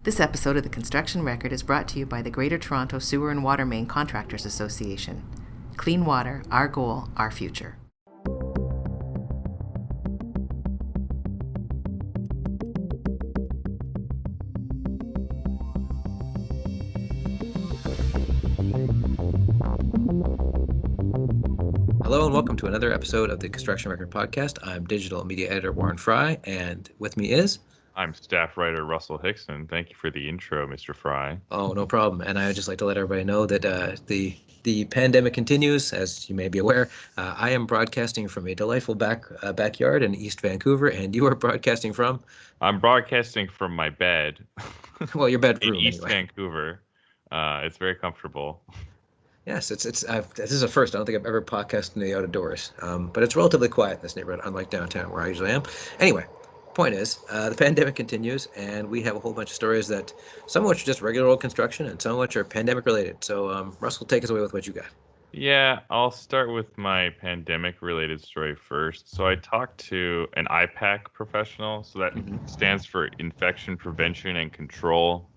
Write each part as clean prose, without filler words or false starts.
This episode of The Construction Record is brought to you by the Greater Toronto Sewer and Water Main Contractors Association. Clean water, our goal, our future. Hello and welcome to another episode of the Construction Record Podcast. I'm digital media editor Warren Frey, and with me is... I'm staff writer Russell Hixson. Thank you for the intro, Mr. Frey. Oh, no problem. And I would just like to let everybody know that the pandemic continues, as you may be aware. I am broadcasting from a delightful backyard in East Vancouver, and you are broadcasting from? I'm broadcasting from my bed. Well, your bedroom, in East anyway. Vancouver. It's very comfortable. Yes, this is a first. I don't think I've ever podcasted in the outdoors, but it's relatively quiet in this neighborhood, unlike downtown where I usually am. Anyway, point is, the pandemic continues, and we have a whole bunch of stories that some of which are just regular old construction, and some of which are pandemic related. So, Russell, take us away with what you got. Yeah, I'll start with my pandemic related story first. So I talked to an IPAC professional, so that stands for Infection Prevention and Control.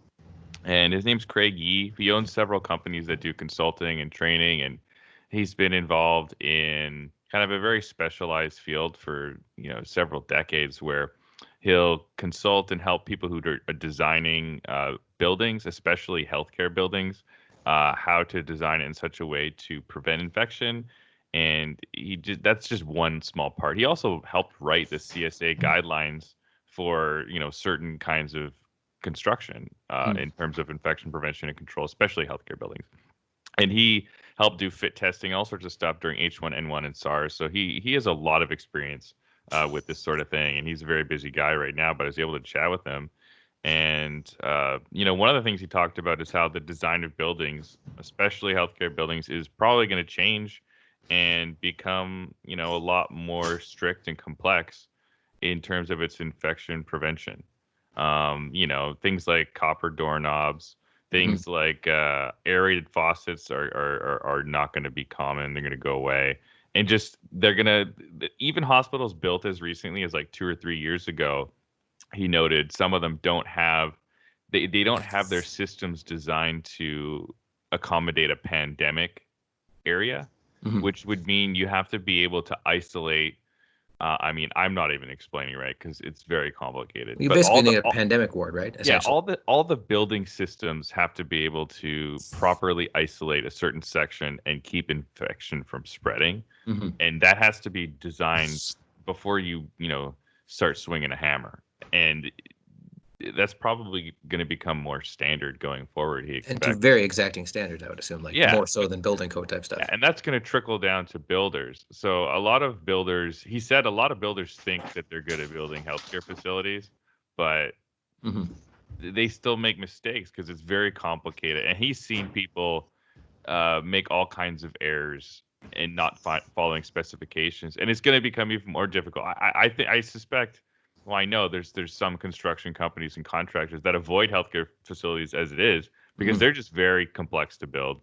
And his name's Craig Yee. He owns several companies that do consulting and training, and he's been involved in kind of a very specialized field for, several decades, where he'll consult and help people who are designing buildings, especially healthcare buildings, how to design it in such a way to prevent infection. And that's just one small part. He also helped write the CSA guidelines for, certain kinds of construction in terms of infection prevention and control, especially healthcare buildings. And he helped do fit testing, all sorts of stuff during H1N1 and SARS. So he has a lot of experience with this sort of thing, and he's a very busy guy right now, but I was able to chat with him. And, one of the things he talked about is how the design of buildings, especially healthcare buildings, is probably going to change and become, a lot more strict and complex in terms of its infection prevention. Things like copper doorknobs, things like aerated faucets are not going to be common. They're going to go away. And just even hospitals built as recently as like 2 or 3 years ago, he noted some of them don't have their systems designed to accommodate a pandemic area, which would mean you have to be able to isolate. I'm not even explaining right because it's very complicated. You basically need a pandemic ward, right? Yeah, all the building systems have to be able to properly isolate a certain section and keep infection from spreading, and that has to be designed before you start swinging a hammer. And that's probably going to become more standard going forward. He expects. And to very exacting standards, I would assume, more so than building code type stuff. Yeah, and that's going to trickle down to builders. So a lot of builders think that they're good at building healthcare facilities, but they still make mistakes because it's very complicated. And he's seen people make all kinds of errors and not following specifications, and it's going to become even more difficult. I suspect. Well, I know there's some construction companies and contractors that avoid healthcare facilities as it is because they're just very complex to build,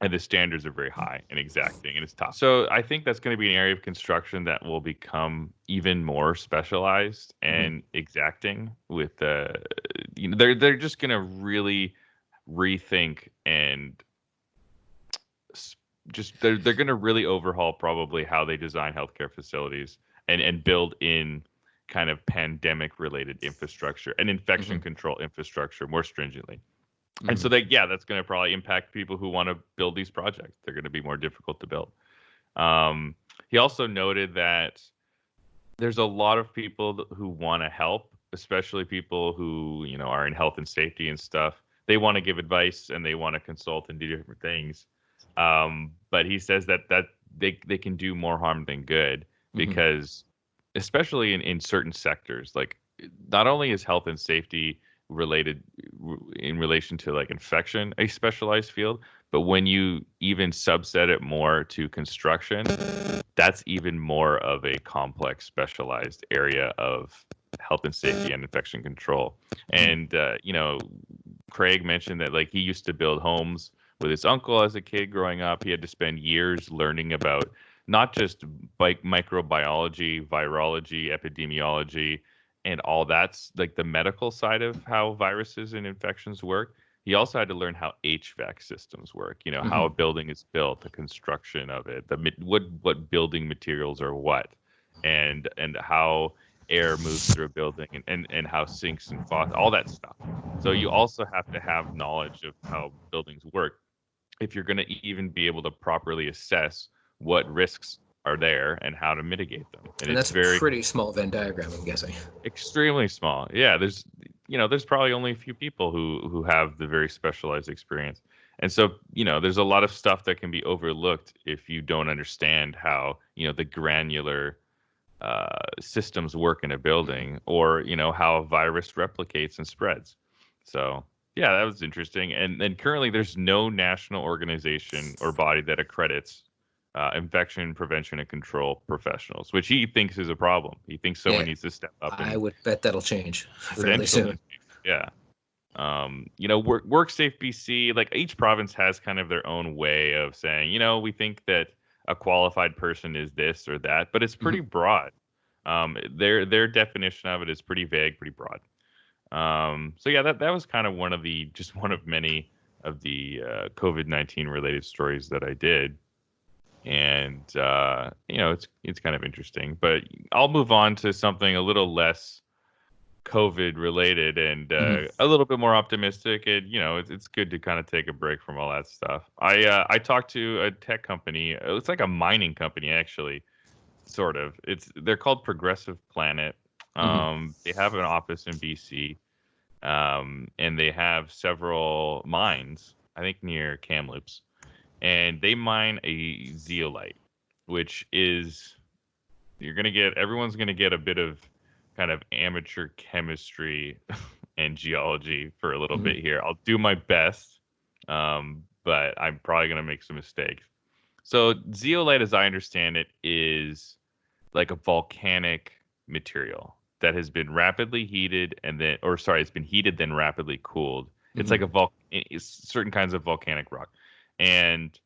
and the standards are very high and exacting, and it's tough. So I think that's going to be an area of construction that will become even more specialized and exacting. With they're just going to really rethink and they're going to really overhaul probably how they design healthcare facilities and build in kind of pandemic related infrastructure and infection control infrastructure more stringently. And so that's going to probably impact people who want to build these projects. They're going to be more difficult to build. He also noted that there's a lot of people who want to help, especially people who, are in health and safety and stuff. They want to give advice and they want to consult and do different things. But he says that they can do more harm than good because especially in certain sectors, like not only is health and safety related in relation to like infection a specialized field, but when you even subset it more to construction, that's even more of a complex specialized area of health and safety and infection control. And Craig mentioned that like he used to build homes with his uncle as a kid growing up. He had to spend years learning about not just microbiology, virology, epidemiology, and all that's like the medical side of how viruses and infections work. He also had to learn how HVAC systems work, how a building is built, the construction of it, what building materials are what, and how air moves through a building, and how sinks and faucets, all that stuff. So you also have to have knowledge of how buildings work if you're going to even be able to properly assess what risks are there and how to mitigate them. And that's a pretty small Venn diagram, I'm guessing. Extremely small. Yeah, there's probably only a few people who have the very specialized experience. And so, there's a lot of stuff that can be overlooked if you don't understand how, the granular systems work in a building, or, how a virus replicates and spreads. So, yeah, that was interesting. And currently there's no national organization or body that accredits infection prevention and control professionals, which he thinks is a problem. He thinks someone needs to step up. I would bet that'll change fairly soon. Yeah. WorkSafe BC, like each province has kind of their own way of saying, we think that a qualified person is this or that, but it's pretty broad. Their definition of it is pretty vague, pretty broad. So yeah, that was kind of one of many of the COVID-19 related stories that I did. And it's kind of interesting, but I'll move on to something a little less COVID related and a little bit more optimistic. And it's good to kind of take a break from all that stuff. I talked to a tech company. It's like a mining company, actually, sort of. They're called Progressive Planet. They have an office in BC, and they have several mines, I think near Kamloops. And they mine a zeolite, which is everyone's going to get a bit of kind of amateur chemistry and geology for a little bit here. I'll do my best, but I'm probably going to make some mistakes. So zeolite, as I understand it, is like a volcanic material that has been rapidly heated it's been heated then rapidly cooled. It's like it's certain kinds of volcanic rock. And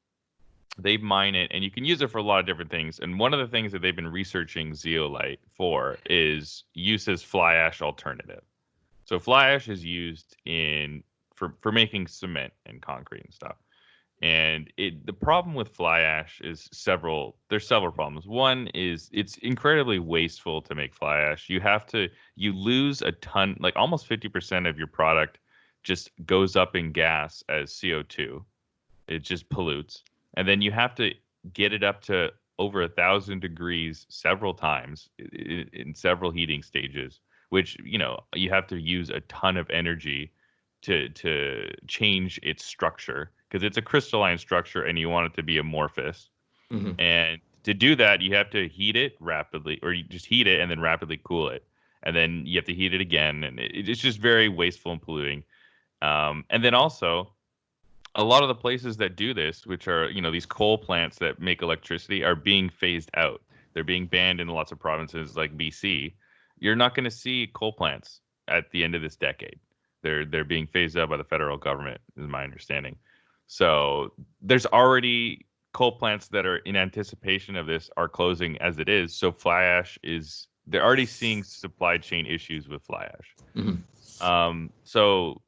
they mine it, and you can use it for a lot of different things. And one of the things that they've been researching zeolite for is use as fly ash alternative. So fly ash is used for making cement and concrete and stuff. And the problem with fly ash is there's several problems. One is it's incredibly wasteful to make fly ash. You lose a ton, like almost 50% of your product just goes up in gas as CO2. It just pollutes. And then you have to get it up to over 1,000 degrees several times in several heating stages, which, you have to use a ton of energy to change its structure, because it's a crystalline structure and you want it to be amorphous. And to do that, you have to heat it rapidly, or you just heat it and then rapidly cool it. And then you have to heat it again. And it's just very wasteful and polluting. And then also, a lot of the places that do this, which are, these coal plants that make electricity, are being phased out. They're being banned in lots of provinces like BC. You're not going to see coal plants at the end of this decade. They're being phased out by the federal government, is my understanding. So there's already coal plants that are in anticipation of this are closing as it is. So fly ash they're already seeing supply chain issues with fly ash. So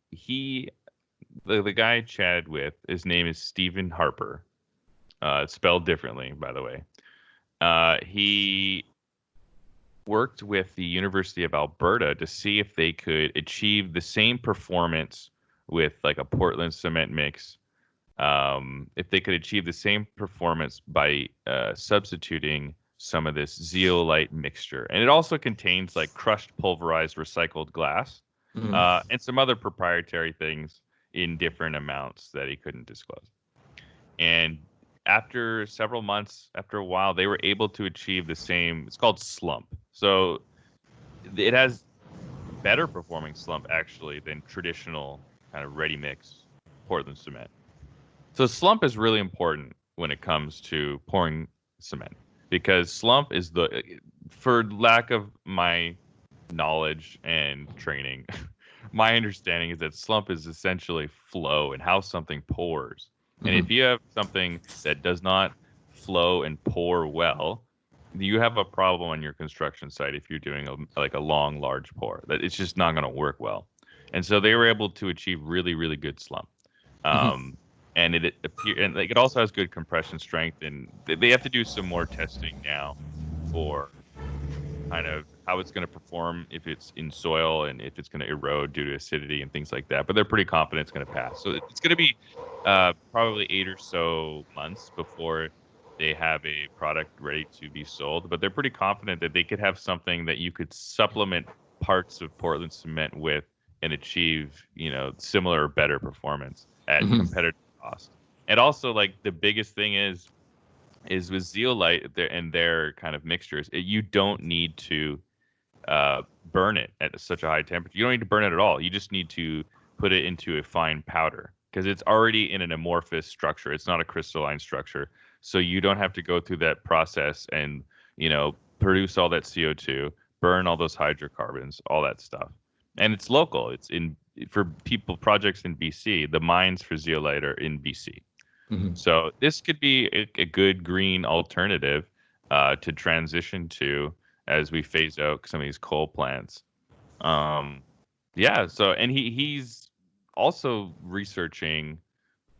the guy I chatted with, his name is Stephen Harper. It's spelled differently, by the way. He worked with the University of Alberta to see if they could achieve the same performance with like a Portland cement mix. If they could achieve the same performance by substituting some of this zeolite mixture. And it also contains like crushed pulverized recycled glass and some other proprietary things in different amounts that he couldn't disclose. And after several months, after a while, they were able to achieve the same. It's called Slump. So it has better performing Slump, actually, than traditional kind of ready mix Portland cement. So Slump is really important when it comes to pouring cement, because Slump is for lack of my knowledge and training, my understanding is that Slump is essentially flow and how something pours. And if you have something that does not flow and pour well, you have a problem on your construction site if you're doing a long, large pour. That it's just not going to work well. And so they were able to achieve really, really good slump. And it also has good compression strength, and they have to do some more testing now for kind of how it's going to perform if it's in soil and if it's going to erode due to acidity and things like that. But they're pretty confident it's going to pass. So it's going to be probably 8 or so months before they have a product ready to be sold. But they're pretty confident that they could have something that you could supplement parts of Portland cement with and achieve, similar or better performance at competitive cost. And also, like, the biggest thing is with zeolite and their kind of mixtures, you don't need to burn it at such a high temperature. You don't need to burn it at all. You just need to put it into a fine powder because it's already in an amorphous structure. It's not a crystalline structure. So you don't have to go through that process and, produce all that CO2, burn all those hydrocarbons, all that stuff. And it's local. It's for projects in BC. The mines for zeolite are in BC. So this could be a good green alternative to transition to as we phase out some of these coal plants. So and he's also researching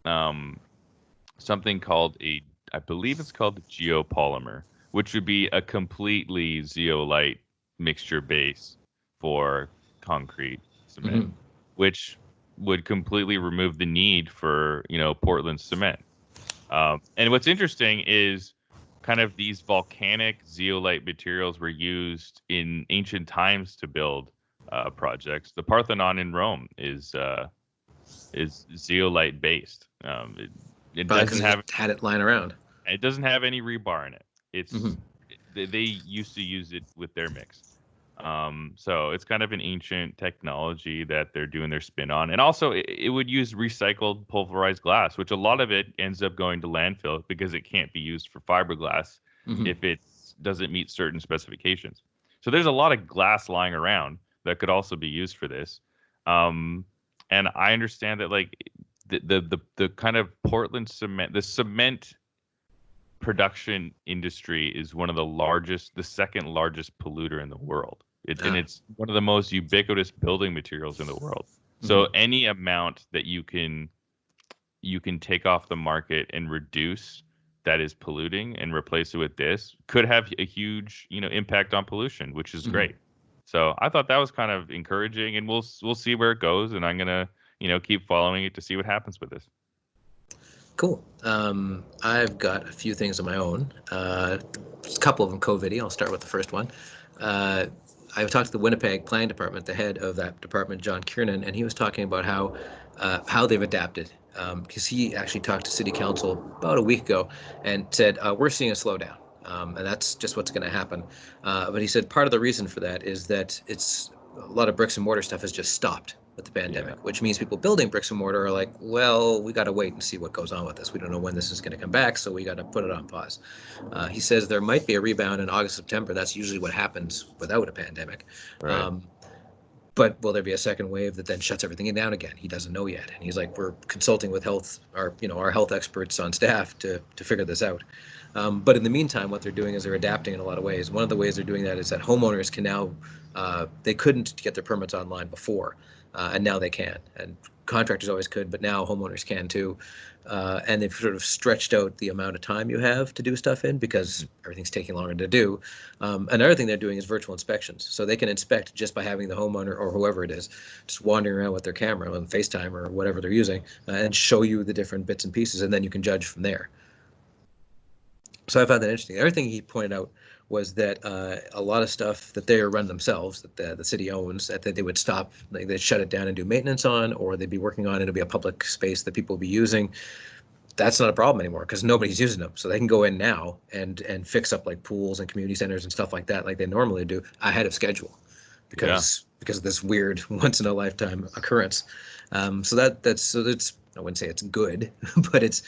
something called I believe it's called the geopolymer, which would be a completely zeolite mixture base for concrete cement, which would completely remove the need for, Portland cement. And what's interesting is kind of these volcanic zeolite materials were used in ancient times to build projects. The Parthenon in Rome is zeolite based. It doesn't have had it lying around. It doesn't have any rebar in it. It's they used to use it with their mix. So it's kind of an ancient technology that they're doing their spin on. And also it would use recycled pulverized glass, which a lot of it ends up going to landfill because it can't be used for fiberglass if it doesn't meet certain specifications. So there's a lot of glass lying around that could also be used for this. And I understand that like the kind of Portland cement, the cement production industry is one of the second largest polluter in the world. And it's one of the most ubiquitous building materials in the world. So any amount that you can take off the market and reduce that is polluting and replace it with this could have a huge, impact on pollution, which is great. So I thought that was kind of encouraging, and we'll see where it goes. And I'm gonna, keep following it to see what happens with this. Cool. I've got a few things of my own. A couple of them COVID-y. I'll start with the first one. I've talked to the Winnipeg Planning Department, the head of that department, John Kiernan, and he was talking about how they've adapted. Because he actually talked to City Council about a week ago and said, we're seeing a slowdown. And that's just what's going to happen. But he said part of the reason for that is that it's a lot of bricks and mortar stuff has just stopped with the pandemic, which means people building bricks and mortar are like, well, we got to wait and see what goes on with this. We don't know when this is going to come back, so we got to put it on pause. He says there might be a rebound in August, September. That's usually what happens without a pandemic. Right. But will there be a second wave that then shuts everything down again? He doesn't know yet. And he's like, we're consulting with our health experts on staff to figure this out. But in the meantime, what they're doing is they're adapting in a lot of ways. One of the ways they're doing that is that homeowners can now, they couldn't get their permits online before, and now they can. And contractors always could, but now homeowners can too. And they've sort of stretched out the amount of time you have to do stuff in because everything's taking longer to do. Another thing they're doing is virtual inspections. So they can inspect just by having the homeowner or whoever it is just wandering around with their camera on FaceTime or whatever they're using and show you the different bits and pieces, and then you can judge from there. So I found that interesting. The other thing he pointed out was that a lot of stuff that they run themselves, that the city owns, that they would stop, like they'd shut it down and do maintenance on, or they'd be working on, it'll be a public space that people will be using. That's not a problem anymore because nobody's using them. So they can go in now and fix up like pools and community centers and stuff like that, like they normally do, ahead of schedule because of this weird once in a lifetime occurrence. So that's I wouldn't say it's good, but it's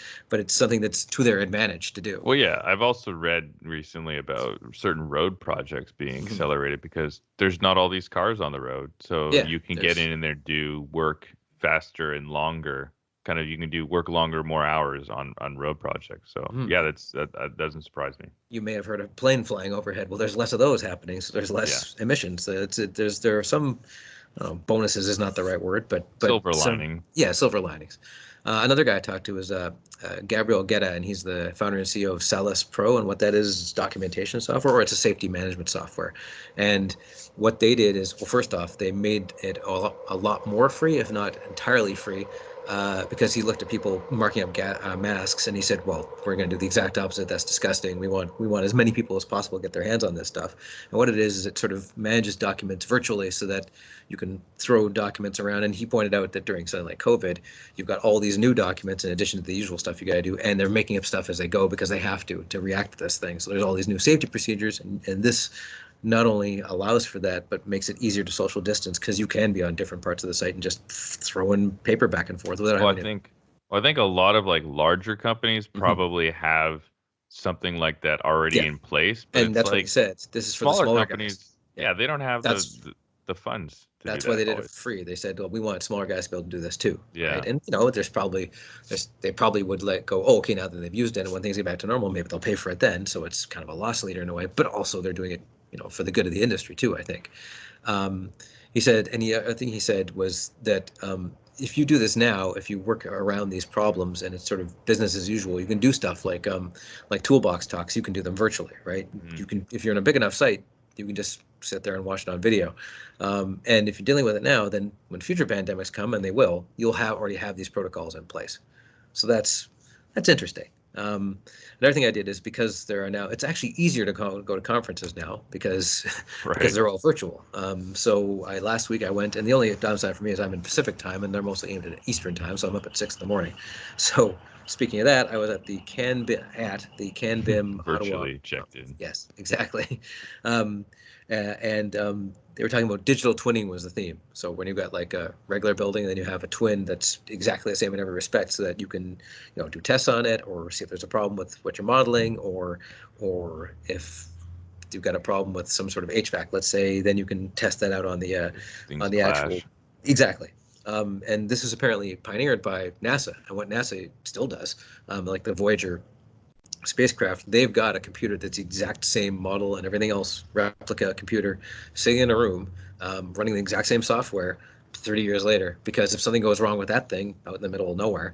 something that's to their advantage to do. Well, yeah, I've also read recently about certain road projects being accelerated because there's not all these cars on the road, so you can get in and there do work faster and longer kind of you can do work longer, more hours on road projects. So yeah, that doesn't surprise me. You may have heard of plane flying overhead. Well, there's less of those happening, so there's less emissions. There are some bonuses is not the right word, but silver lining. Yeah, silver linings. Another guy I talked to is Gabriel Guetta, and he's the founder and CEO of Salus Pro, and what that is documentation software, or it's a safety management software. And what they did is, well, first off, they made it a lot more free, if not entirely free, because he looked at people marking up masks, and he said, well, we're going to do the exact opposite. That's disgusting. We want as many people as possible to get their hands on this stuff. And what it is it sort of manages documents virtually so that you can throw documents around. And he pointed out that during something like COVID, you've got all these new documents in addition to the usual stuff you got to do, and they're making up stuff as they go because they have to react to this thing. So there's all these new safety procedures, and this not only allows for that, but makes it easier to social distance because you can be on different parts of the site and just throw in paper back and forth without having I think a lot of like larger companies probably have something like that already in place. But and that's what he said. This is for the smaller companies. Guys. Yeah, they don't have the funds. That's why they did it for free. They said, well, we want smaller guys to be able to do this too. Yeah. Right? And they probably would let go, okay, now that they've used it, and when things get back to normal, maybe they'll pay for it then. So it's kind of a loss leader in a way, but also they're doing it, for the good of the industry too, I think. He said, and the other thing he said was that if you do this now, if you work around these problems and it's sort of business as usual, you can do stuff like toolbox talks. You can do them virtually, right? Mm-hmm. You can, if you're on a big enough site, you can just sit there and watch it on video. And if you're dealing with it now, then when future pandemics come, and they will, you'll already have these protocols in place. So that's interesting. Another thing I did is because there are now, it's actually easier to go to conferences now because they're all virtual. So last week I went, and the only downside for me is I'm in Pacific time, and they're mostly aimed at Eastern time, so I'm up at 6 a.m. So speaking of that, I was at the CanBIM virtually Ottawa. checked in. Yes, exactly. And they were talking about digital twinning was the theme. So when you've got like a regular building, and then you have a twin that's exactly the same in every respect, so that you can do tests on it, or see if there's a problem with what you're modeling, or if you've got a problem with some sort of HVAC, let's say, then you can test that out on the actual. Exactly. And this is apparently pioneered by NASA, and what NASA still does, like the Voyager spacecraft, they've got a computer that's the exact same model and everything else, replica computer, sitting in a room, running the exact same software 30 years later, because if something goes wrong with that thing out in the middle of nowhere,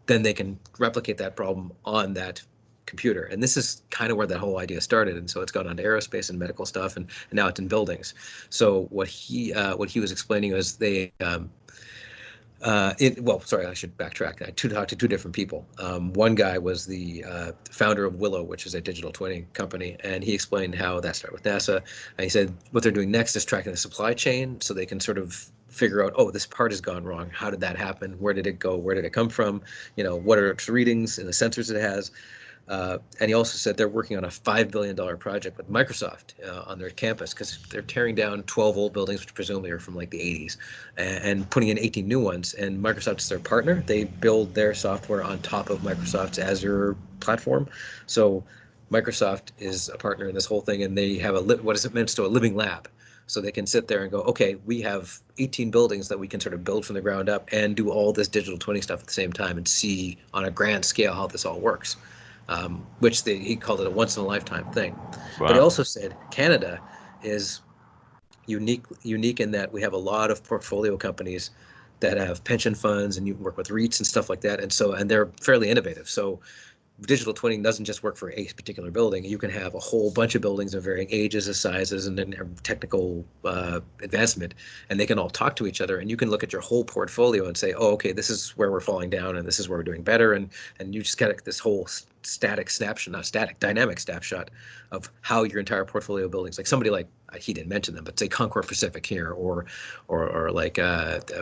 then they can replicate that problem on that computer. And this is kind of where that whole idea started, and so it's gone on to aerospace and medical stuff, and now it's in buildings. So what he was explaining was I should backtrack. I talked to two different people. One guy was the founder of Willow, which is a digital twinning company, and he explained how that started with NASA. And he said what they're doing next is tracking the supply chain, so they can sort of figure out, this part has gone wrong. How did that happen? Where did it go? Where did it come from? What are its readings and the sensors it has? And he also said they're working on a $5 billion project with Microsoft on their campus, because they're tearing down 12 old buildings, which presumably are from like the 80s, and putting in 18 new ones. And Microsoft is their partner. They build their software on top of Microsoft's Azure platform. So Microsoft is a partner in this whole thing, and they have what is it meant to a living lab. So they can sit there and go, okay, we have 18 buildings that we can sort of build from the ground up and do all this digital twinning stuff at the same time and see on a grand scale how this all works. Which he called it a once-in-a-lifetime thing. Wow. But he also said Canada is unique in that we have a lot of portfolio companies that have pension funds, and you work with REITs and stuff like that, and they're fairly innovative. So digital twinning doesn't just work for a particular building. You can have a whole bunch of buildings of varying ages and sizes and technical advancement, and they can all talk to each other, and you can look at your whole portfolio and say, okay, this is where we're falling down, and this is where we're doing better, and you just get this whole dynamic snapshot of how your entire portfolio of buildings, like somebody like, he didn't mention them, but say Concord Pacific here, or like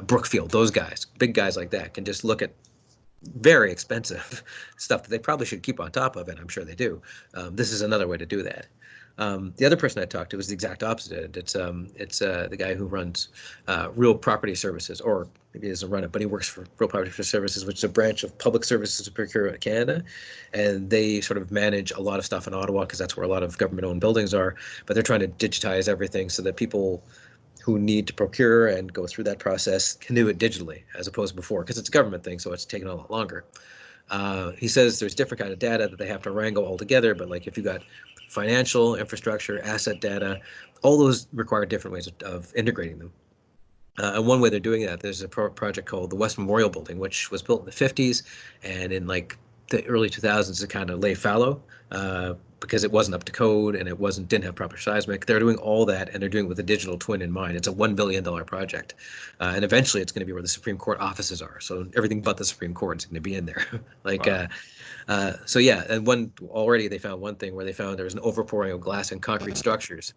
Brookfield, those guys, big guys like that, can just look at very expensive stuff that they probably should keep on top of, and I'm sure they do. This is another way to do that. The other person I talked to was the exact opposite. It's the guy who runs Real Property Services, or maybe he doesn't run it, but he works for Real Property Services, which is a branch of Public Services of Procurement Canada, and they sort of manage a lot of stuff in Ottawa because that's where a lot of government-owned buildings are. But they're trying to digitize everything so that people who need to procure and go through that process can do it digitally as opposed to before, because it's a government thing, so it's taking a lot longer. He says there's different kind of data that they have to wrangle all together, but like if you got financial, infrastructure, asset data, all those require different ways of integrating them. And one way they're doing that, there's a project called the West Memorial Building, which was built in the 50s, and in like the early 2000s it kind of lay fallow because it wasn't up to code and it didn't have proper seismic. They're doing all that, and they're doing it with a digital twin in mind. It's a $1 billion project, and eventually it's going to be where the Supreme Court offices are. So everything but the Supreme Court is going to be in there. Wow. So yeah, and already they found one thing where they found there was an overpouring of glass and concrete structures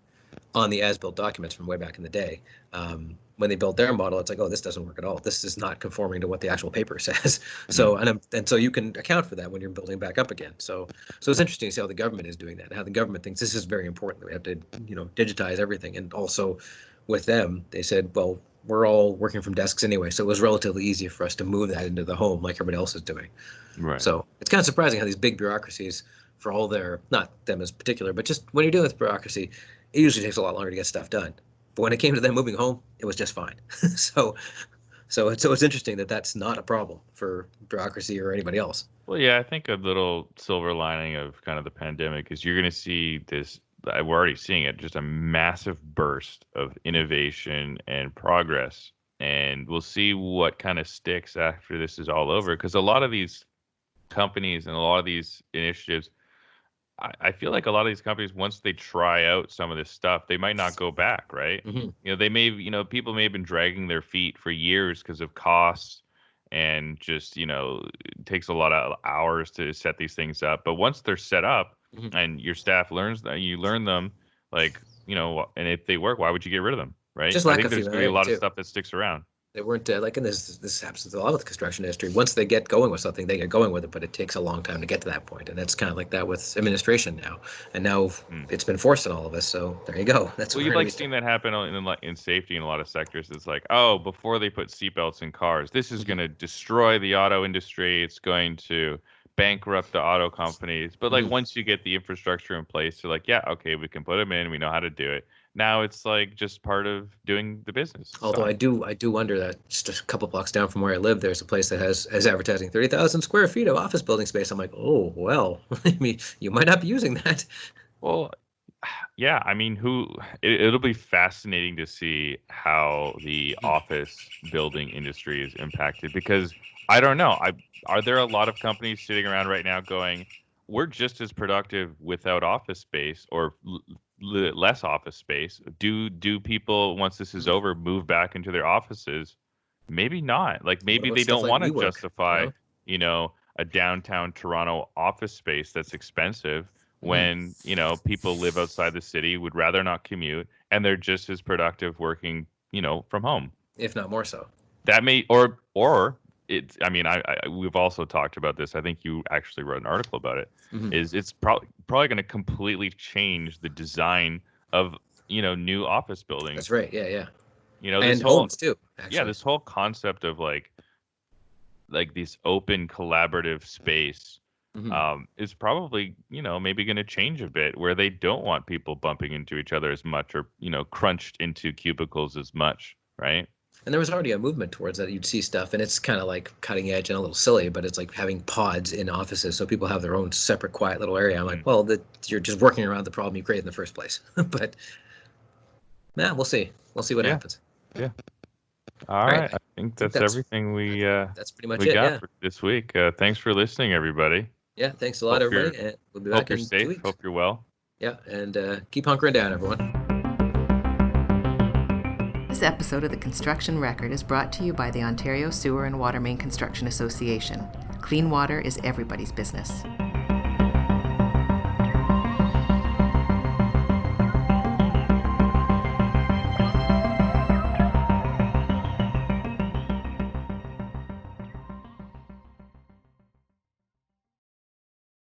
on the as-built documents from way back in the day. When they built their model, it's like, oh, this doesn't work at all. This is not conforming to what the actual paper says. So and so you can account for that when you're building back up again. So it's interesting to see how the government is doing that, how the government thinks this is very important, that we have to digitize everything. And also with them, they said, well, we're all working from desks anyway, so it was relatively easy for us to move that into the home like everybody else is doing. Right. So it's kind of surprising how these big bureaucracies, for all their, not them as particular, but just when you're dealing with bureaucracy, it usually takes a lot longer to get stuff done. But when it came to them moving home, it was just fine. So it's interesting that that's not a problem for bureaucracy or anybody else. Well, yeah, I think a little silver lining of kind of the pandemic is you're going to see this. We're already seeing it, just a massive burst of innovation and progress. And we'll see what kind of sticks after this is all over. Because a lot of these companies and a lot of these initiatives, I feel like a lot of these companies, once they try out some of this stuff, they might not go back, right? Mm-hmm. They may, people may have been dragging their feet for years because of costs and just, it takes a lot of hours to set these things up. But once they're set up, mm-hmm. and your staff learns that, you learn them, and if they work, why would you get rid of them, right? Just I think there's going to be a lot of stuff that sticks around. They weren't like in this happens a lot with the construction industry. Once they get going with something, they get going with it, but it takes a long time to get to that point. And that's kind of like that with administration now. And now it's been forced on all of us. So there you go. That's you've like seen that happen in safety in a lot of sectors. It's like, oh, before they put seatbelts in cars, this is going to destroy the auto industry. It's going to bankrupt the auto companies. But like once you get the infrastructure in place, you're like, yeah, okay, we can put them in. We know how to do it. Now it's like just part of doing the business. Although I do wonder that just a couple blocks down from where I live, there's a place that has advertising 30,000 square feet of office building space. I'm like, oh, well, I mean, you might not be using that. Well, yeah, I mean, it'll be fascinating to see how the office building industry is impacted, because I don't know. Are there a lot of companies sitting around right now going, we're just as productive without office space, or less office space? Do people, once this is over, move back into their offices? Maybe not. Like maybe they don't want to justify, a downtown Toronto office space that's expensive when, people live outside the city, would rather not commute, and they're just as productive working, from home. If not more so. That may, or it's, I mean, we've also talked about this. I think you actually wrote an article about it. Mm-hmm. It's probably going to completely change the design of new office buildings. That's right. Yeah. And homes too. Actually. Yeah, this whole concept of like this open collaborative space is probably maybe going to change a bit, where they don't want people bumping into each other as much, or crunched into cubicles as much, right? And there was already a movement towards that. You'd see stuff, and it's kind of like cutting edge and a little silly, but it's like having pods in offices so people have their own separate, quiet little area. I'm like, well, you're just working around the problem you created in the first place. But, we'll see. We'll see what happens. Yeah. All right. I think that's everything that's pretty much got for this week. Thanks for listening, everybody. Yeah, thanks a lot, everybody. And we'll be back in 2 weeks. Hope you're safe. Hope you're well. Yeah, and keep hunkering down, everyone. This episode of The Construction Record is brought to you by the Ontario Sewer and Water Main Construction Association. Clean water is everybody's business.